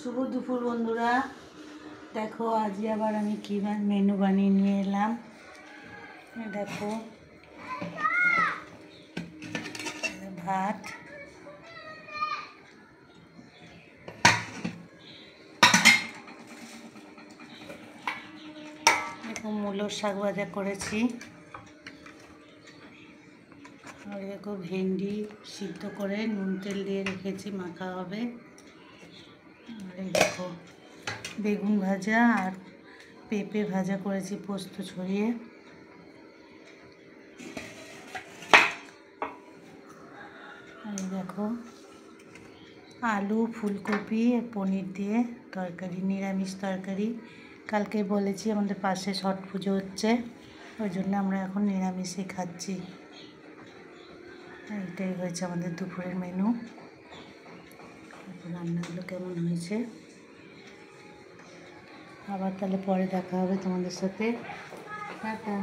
শুভ দুপুর বন্ধুরা। দেখো আজ আবার আমি কী মেনু বানিয়ে নিয়ে এলাম। দেখো ভাত, দেখো মূলোর শাক ভাজা করেছি, আর দেখো ভেন্ডি সিদ্ধ করে নুন তেল দিয়ে রেখেছি, মাখা হবে। আর দেখো বেগুন ভাজা আর পেঁপে ভাজা করেছি পোস্ত ছড়িয়ে। আর দেখো আলু ফুলকপি পনির দিয়ে তরকারি, নিরামিষ তরকারি। কালকে বলেছি আমাদের পাশে ছট পুজো হচ্ছে, ওই জন্য আমরা এখন নিরামিষই খাচ্ছি। এইটাই হয়েছে আমাদের দুপুরের মেনু। রান্নাগুলো কেমন হয়েছে আবার তাহলে পরে দেখা হবে তোমাদের সাথে। টাটা।